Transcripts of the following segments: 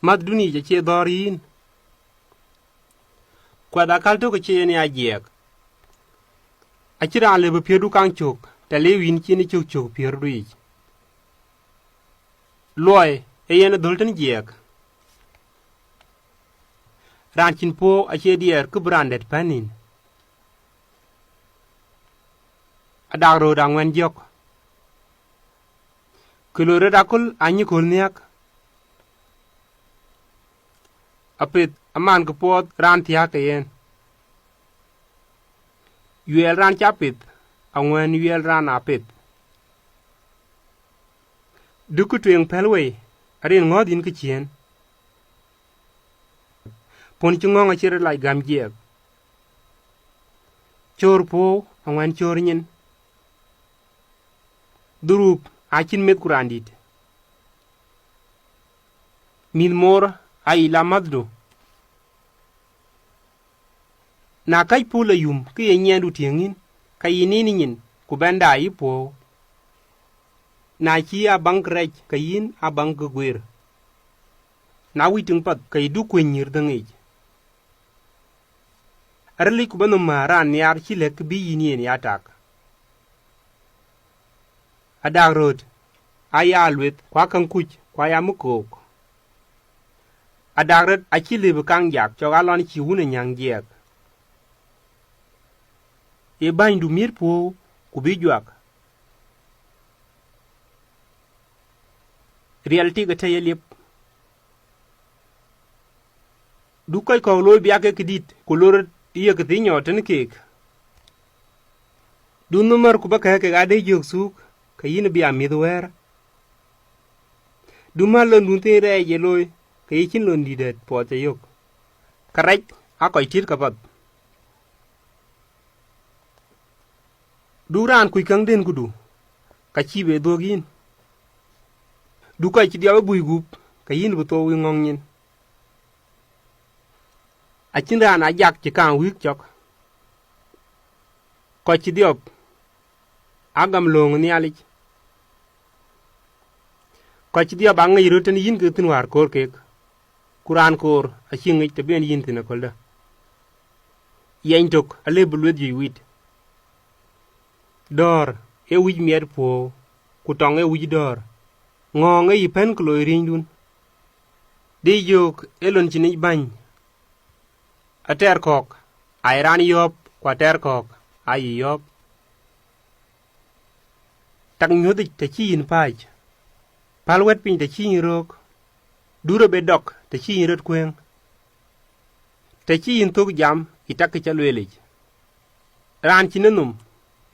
mat duni je che dorin kwa da kalto ke che ni ajek achira le bu piedu kang chok te le win chi ni chok chok pier dui loy e yen dolten jek ran chin po a che dier ku brandet panin adaro dangwen jok kulore dakul anyi kulniak apet aman ko pot ran tia ke yen yuel ran chapit angwen yuel ran apet duku tweng pelwe arin ngodin ke chien pon chungong achere lai gam jek chor po angwen chor nyin durup achin met kurandit min mor ai la maddo na kai pula yum ke yenyendu tiengin kai nini nyin ku benda ipo na chi a bank rech kayin a bank gwer na witung pat kai du kwenyir dangej arli ku banu maran yar chilek bi yinien yatak adag rod aya alwet kwa kan kuch kwa ya mukok adagret achile bu kang jak chogalon chi wune nyang jek e bain du mir po ku bi jwak reality ga tayelip du koy ko loy bi ake kidit ku lor iya ke tinyo ten kek du numar ku baka ke ade jok suk kayin bi amidwer du malon dun te re ye loy kayin lon didet pote yok karaj akoy tit kapat duran kuy kang den kudu ka chibe dogin du koy chi diaw buy gup kayin bu to wi ngong nyin achin ran ajak ci kan wik chok ko ci diop agam long ni ali ko ci diop ang yiru ten yin ke tin war kor kek kuran kor achin ngi te ben yin tin kolda yen tok ale bulwet yi wit dor e wij mier po ku tong e wij dor ngong e yipen klo ring di yok elon chini bany ater kok airan yop kwa ter kok ai yop tak nyodi te chin paj palwet pin te chin rok duro be dok te chin rot kwen te chin tok jam itak chalwelej ran chinenum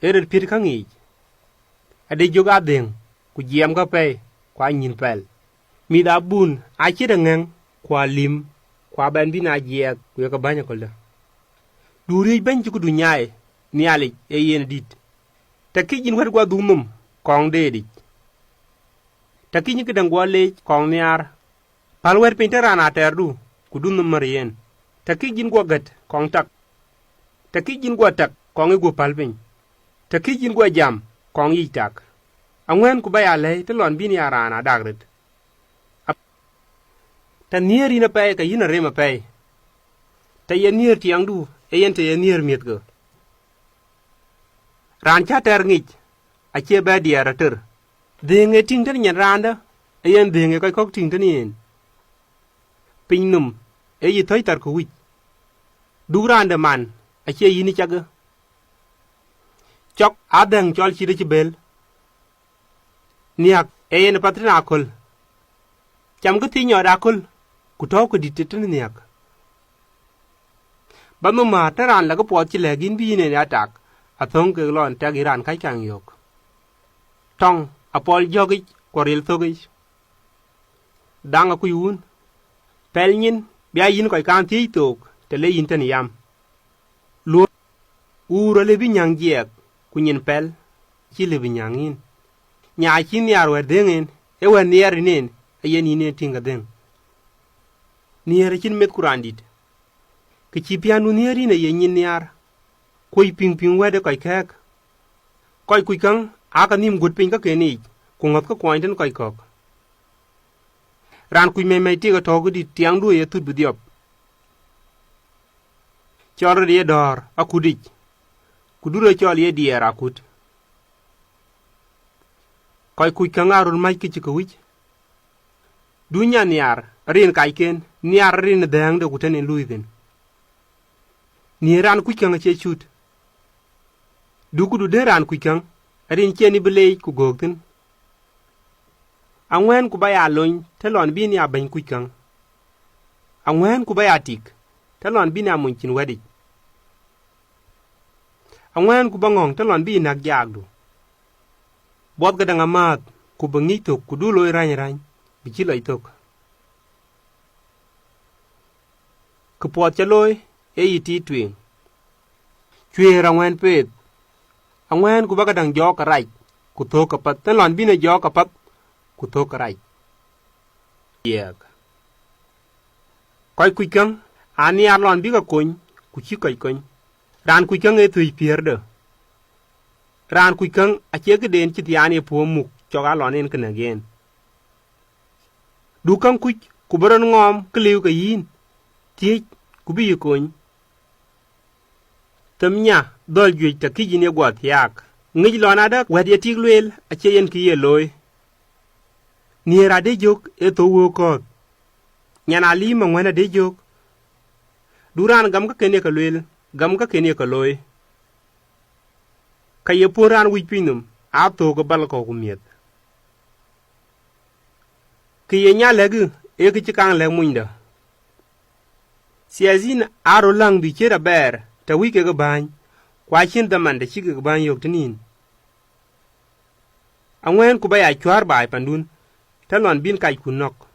eret pir kangi ade joga den ku jiam ga pe kwa nyin pel mi da bun a chirangeng kwa lim kwa ben bina jiek ku ka banya kolda duri ben ci ku du nyaay ni ali e yen dit ta ki jin wat gwa dumum kong de dit ta ki ni ka dang gwa le kong niar pal wer pin terana terdu ku dunum marien ta ki jin gwa gat kong tak ta ki jin gwa tak kong e gwa palpin ta ki jin gwa jam kong yi tak angwen ku baya le te lon bini arana dagret ta nier ina pay ka yina rema pay ta ye nier tiang du e yen te ye nier miet go ran cha ter ngich a che ba diara ter dinge ting ten nyen randa e yen dinge koy kok ting ten yen pinnum e yi toy tar ko wich du randa man a che yini chaga chok adang chol chi de bel niak e yen patrina kol cham ko ti nyoda kol ku to ko ditetin niak banu ma taran la ko po chi legin bi ne atak athong ke lon ta giran kai kang yok tong apol jogi koril thogi danga ku yun pelnyin bia yin ko kan ti tok te le yin tan yam lu uro le bi nyang jek ku nyin pel chi le bi nyangin nya chi niar wer dengen e wer niar nen ayen ine tinga den niar chin met kurandit ke chi pianu niari ne yen niar koi ping ping wede kai kek koi kui kang aka nim gut ping ka keni ku ngot ko kointen koi kok ran kuj me ti ga to di tiang du ye tut bi diop chol ye dor akudic kuduro chol ye dier akut koy kuj ka ŋarun mac ki ci ka wic du nya niar rin kai ken niar rin dheŋ de kutene luithin ni ran kuj kaŋ ce cut du kudu de ran kuj kaŋ rin ceni bileec ku goktin aŋwen ku ba ya lony te lon bi ni abeny kuj kaŋ aŋwen ku ba ya tik te lon bi ni amuny cin wedic aŋwen ku ba ŋoŋ te lon bi nak jaagdu bot gadaŋ amaat ku ba ŋic tok ku du loi rany bi ci loi tok ku puot ca loi e yiti tweŋ cwer aŋwen peet aŋwen ku ba gadaŋ jo ka rac ku thok kapat te lon bi ne jo kapat ku thok ka rac yek koy kuj kaŋ a niar lon bi ka kony ku ci koc kony ran kuj kaŋ e thuic pier de ran kuj kaŋ acie kiden ci thian ye puo muk cok a lon en kenegen du kaŋ kuj ku beron ŋom keliu ka yin thiec ku bi yi kony them nya dhol juec ta kijin ye gwot thiak ŋic lon adak wet ye tik luel acie yen ki ye loi nier adejok e tho wo koth nyan alim aŋwen adejok du ran gam ka ken ye ka luel gam ka ken ye ka loi ka ye puon ran wic piny nom a tho ka bal ko kumieth ki ye nya legi e ki ci kaŋ lek munyda siazin aro lang bi cer aber ta wic keke bany kwa cin dhaman ta ci keke bany yok tinin aŋwen ku ba ya cwar bai pandun te lon bin kac kun nok